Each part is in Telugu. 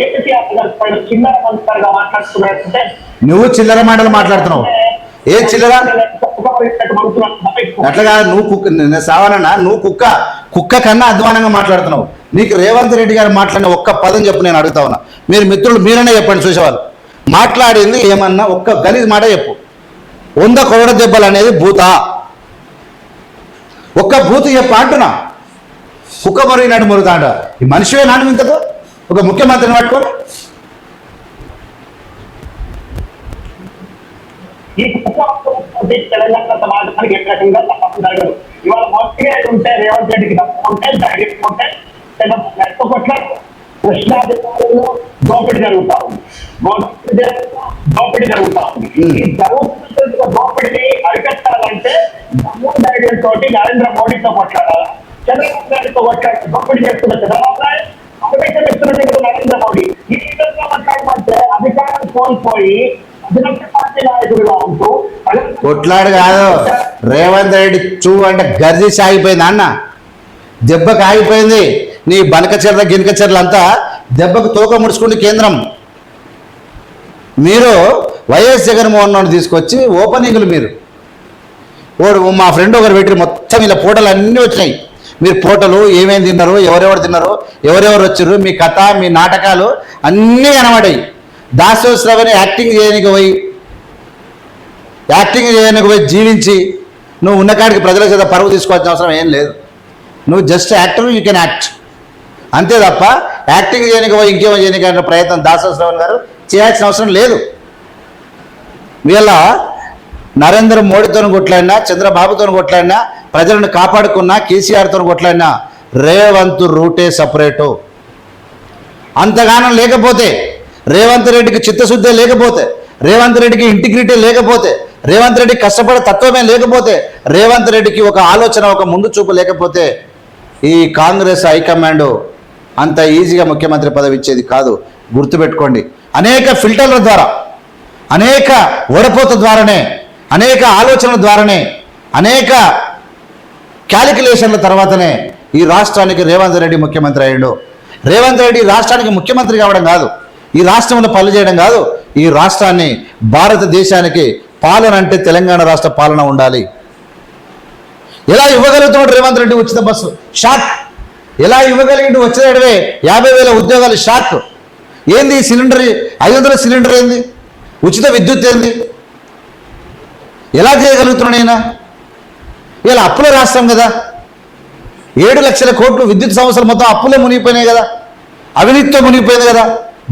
కేసీఆర్ గారి పైన చిల్లర మంత్రిగా మాట్లాడుతున్నారంటే నువ్వు చిల్లర మాటలు మాట్లాడుతున్నావు. ఏ చిల్లర అట్లాగా నువ్వు కుక్క సావనన్నా, నువ్వు కుక్క కన్నా అధ్వానంగా మాట్లాడుతున్నావు. నీకు రేవంత్ రెడ్డి గారు మాట్లాడిన ఒక్క పదం చెప్పు, నేను అడుగుతా ఉన్నా. మీరు మిత్రులు మీరనే చెప్పండి, చూసేవాళ్ళు మాట్లాడింది ఏమన్నా ఒక్క గలీజ్ మాట చెప్పు. 100 కోడ దెబ్బలు అనేది భూత, ఒక్క భూత చెప్పు అంటున్నా. కుక్క మొరిగినట్టు మొరుగుతా అంట. ఈ మనిషివే నాడు ఇంతకు ఒక ముఖ్యమంత్రిని పట్టుకోండి. ఈ తెలంగాణ సమాజానికి ఏ రకంగా తప్పకుండా జరగదు. ఇవాళ మొదటిగా ఉంటే రేవంత్ రెడ్డికి తప్పుకుంటే జరగకుంటే కృష్ణా జిల్లాలో దోపిడీ జరుగుతా ఉంది, దోపిడీ జరుగుతా ఉంది. ఈ జరుగుతున్న దోపిడీని అరికట్టాలంటే ధైర్యం తోటి నరేంద్ర మోడీతో కొట్లాడాలి, చంద్రబాబు నాయుడుతో కొట్లాడాలి. దోపిడీ చేస్తున్న చంద్రబాబు నాయుడు, అవకాశం ఇస్తున్నట్టు నరేంద్ర మోడీ. ఈ విధంగా మాట్లాడమంటే అధికారం కోల్పోయి కొట్లాడు కాదు. రేవంత్ రెడ్డి చూ అంటే గర్జీసి ఆగిపోయింది అన్న, దెబ్బకు ఆగిపోయింది. నీ బనక చెర్ల గినక చెర్ల అంతా దెబ్బకు తోక ముడుచుకుంటే కేంద్రం. మీరు వైఎస్ జగన్మోహన్ రెడ్డి తీసుకొచ్చి ఓపెనింగ్లు మీరు మా ఫ్రెండ్ ఒకరు పెట్టి మొత్తం ఇలా ఫోటోలు అన్నీ వచ్చినాయి. మీరు ఫోటోలు ఏమేమి తిన్నారు, ఎవరెవరు తిన్నారు, ఎవరెవరు వచ్చారు, మీ కథ మీ నాటకాలు అన్నీ కనబడాయి. దాసోత్సవని యాక్టింగ్ చేయడానికి పోయి జీవించి నువ్వు ఉన్నకాడికి ప్రజల చేత పరువు తీసుకోవాల్సిన అవసరం ఏం లేదు. నువ్వు just actor, you can act అంతే తప్ప యాక్టింగ్ చేయడానికి పోయి ఇంకేమో చేయడానికి ప్రయత్నం దాసోత్సవం గారు చేయాల్సిన అవసరం లేదు. వీళ్ళ నరేంద్ర మోడీతో కొట్లాడినా, చంద్రబాబుతో కొట్లాడినా, ప్రజలను కాపాడుకున్నా, కేసీఆర్తో కొట్లాడినా రేవంత్ రూటే సపరేటు. అంతగానం లేకపోతే, రేవంత్ రెడ్డికి చిత్తశుద్ధి లేకపోతే, రేవంత్ రెడ్డికి ఇంటిగ్రిటీ లేకపోతే, రేవంత్ రెడ్డి కష్టపడే తత్వమే లేకపోతే, రేవంత్ రెడ్డికి ఒక ఆలోచన, ఒక ముందు చూపు లేకపోతే ఈ కాంగ్రెస్ హైకమాండ్ అంత ఈజీగా ముఖ్యమంత్రి పదవి ఇచ్చేది కాదు. గుర్తుపెట్టుకోండి. అనేక ఫిల్టర్ల ద్వారా, అనేక వడపోత ద్వారానే, అనేక ఆలోచనల ద్వారానే, అనేక క్యాలిక్యులేషన్ల తర్వాతనే ఈ రాష్ట్రానికి రేవంత్ రెడ్డి ముఖ్యమంత్రి అయ్యాడు. రేవంత్ రెడ్డి రాష్ట్రానికి ముఖ్యమంత్రి కావడం కాదు, ఈ రాష్ట్రంలో పనులు చేయడం కాదు, ఈ రాష్ట్రాన్ని భారతదేశానికి పాలన అంటే తెలంగాణ రాష్ట్ర పాలన ఉండాలి. ఎలా ఇవ్వగలుగుతున్నాడు రేవంత్ రెడ్డి ఉచిత బస్సు? షాక్. ఎలా ఇవ్వగలిగిండు? వచ్చేటవే 50,000 ఉద్యోగాలు. షాక్. ఏంది సిలిండర్ 500 సిలిండర్ ఏంది? ఉచిత విద్యుత్ ఏంది? ఎలా చేయగలుగుతున్నాడు ఆయన? ఇలా అప్పుల రాష్ట్రం కదా, 7 లక్షల కోట్లు విద్యుత్ సంస్థలు మొత్తం అప్పులే మునిగిపోయినాయి కదా, అవినీతితో మునిగిపోయింది కదా,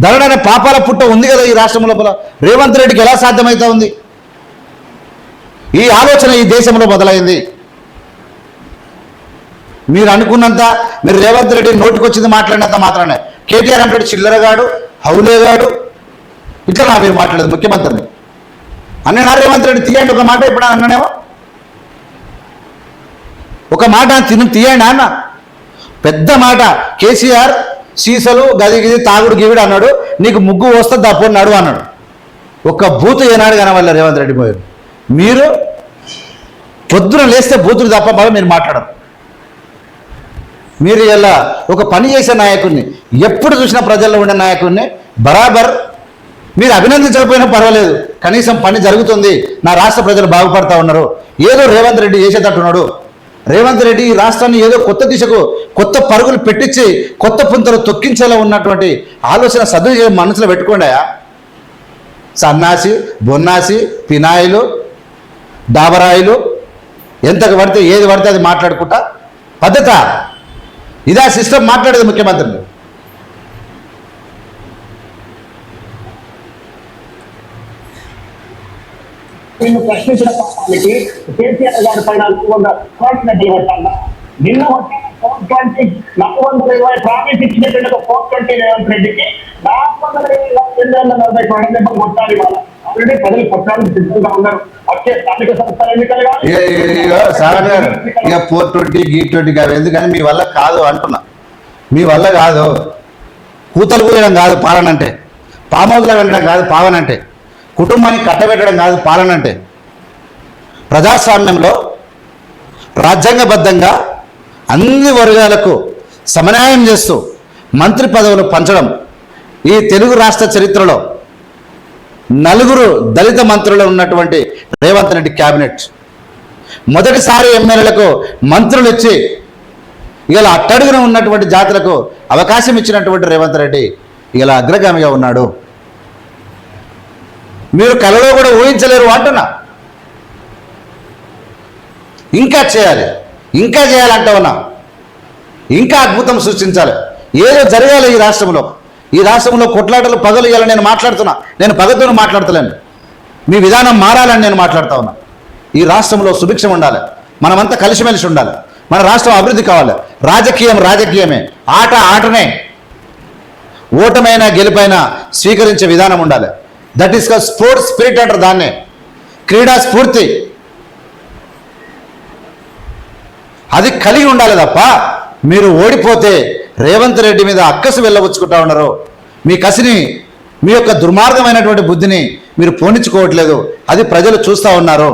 ధరణ పాపాల పుట్ట ఉంది కదా ఈ రాష్ట్రం లోపల. రేవంత్ రెడ్డికి ఎలా సాధ్యమవుతా ఉంది? ఈ ఆలోచన ఈ దేశంలో మొదలైంది. మీరు అనుకున్నంత, మీరు రేవంత్ రెడ్డి నోటికొచ్చింది మాట్లాడినంత మాత్రమే కేటీఆర్ అంటే చిల్లరగాడు, హౌలేగాడు, ఇట్లా నా మీరు మాట్లాడేది ముఖ్యమంత్రిని అన్న. రేవంత్ రెడ్డి తీయండి ఒక మాట, ఇప్పుడు అన్ననేమో ఒక మాట తీయండి అన్న, పెద్ద మాట. కేసీఆర్ సీసలు గది తాగుడు గివిడు అన్నాడు, నీకు ముగ్గు వస్తుంది తప్పు నడు అన్నాడు. ఒక బూతు ఏనాడు కనవల్ల రేవంత్ రెడ్డి పోయారు. మీరు పొద్దున లేస్తే బూతులు తప్ప మీరు మాట్లాడరు. మీరు ఇలా ఒక పని చేసే నాయకుడిని, ఎప్పుడు చూసినా ప్రజల్లో ఉండే నాయకుడిని బరాబర్ మీరు అభినందించకపోయినా పర్వాలేదు, కనీసం పని జరుగుతుంది, నా రాష్ట్ర ప్రజలు బాగుపడతా ఉన్నారు, ఏదో రేవంత్ రెడ్డి చేసేటట్టున్నాడు. రేవంత్ రెడ్డి ఈ రాష్ట్రాన్ని ఏదో కొత్త దిశకు, కొత్త పరుగులు పెట్టించి, కొత్త పుంతలు తొక్కించేలా ఉన్నటువంటి ఆలోచన సద్దు మనసులో పెట్టుకోండి. సన్నాసి, బొన్నాసి, పినాయిలు, డాబరాయిలు ఎంతకు పడితే ఏది పడితే అది మాట్లాడుకుంటా పద్ధత ఇదా సిస్టమ్ మాట్లాడేది ముఖ్యమంత్రిని. నిన్ను ప్రశ్నించిన పాపానికి కేసీఆర్ గారి పైన 420 పెట్టాలా? నిన్న 420 420 ప్రామిస్ ఇచ్చినట్టు 420 రేవంత్ రెడ్డికి 420 దెబ్బలు కొట్టాలి. వాళ్ళ ఆల్రెడీ ప్రజలు కొట్టడానికి సిద్ధంగా ఉన్నారు. వచ్చే స్థానిక సంస్థల ఎన్నికలు కానీ 420 G20 అవి ఎందుకని మీ వల్ల కాదు అంటున్నా. మీ వల్ల కాదు. కూతలు కూయడం కాదు పాలన అంటే, పామౌదులో వెళ్ళడం కాదు పాలన అంటే, కుటుంబానికి కట్టబెట్టడం కాదు పాలన అంటే. ప్రజాస్వామ్యంలో రాజ్యాంగబద్ధంగా అన్ని వర్గాలకు సమన్యాయం చేస్తూ మంత్రి పదవులు పంచడం ఈ తెలుగు రాష్ట్ర చరిత్రలో నలుగురు దళిత మంత్రులు ఉన్నటువంటి రేవంత్ రెడ్డి క్యాబినెట్ మొదటిసారి ఎమ్మెల్యేలకు మంత్రులు ఇచ్చి ఇలా అట్టడుగున ఉన్నటువంటి జాతులకు అవకాశం ఇచ్చినటువంటి రేవంత్ రెడ్డి ఇలా అగ్రగామిగా ఉన్నాడు. మీరు కలలో కూడా ఊహించలేరు అంటున్నా. ఇంకా చేయాలి, ఇంకా చేయాలంటూ ఉన్నా, ఇంకా అద్భుతం సృష్టించాలి. ఏదో జరగాలి ఈ రాష్ట్రంలో. ఈ రాష్ట్రంలో కొట్లాటలు పగలు ఇవ్వాలని నేను మాట్లాడుతున్నా. నేను పగతో మాట్లాడతలేను. మీ విధానం మారాలని నేను మాట్లాడుతూ ఉన్నా. ఈ రాష్ట్రంలో సుభిక్షం ఉండాలి, మనమంతా కలిసిమెలిసి ఉండాలి, మన రాష్ట్రం అభివృద్ధి కావాలి. రాజకీయం రాజకీయమే, ఆట ఆటనే. ఓటమైనా గెలుపైనా స్వీకరించే విధానం ఉండాలి. దట్ ఈస్ స్పోర్ట్స్ స్పిరిట్ అంటారు దాన్నే, క్రీడా స్ఫూర్తి. అది కలిగి ఉండాలి తప్ప మీరు ఓడిపోతే రేవంత్ రెడ్డి మీద అక్కసు వెళ్ళవచ్చుకుంటా ఉన్నారు. మీ కసిని, మీ యొక్క దుర్మార్గమైనటువంటి బుద్ధిని మీరు పోనించుకోవట్లేదు. అది ప్రజలు చూస్తూ ఉన్నారు.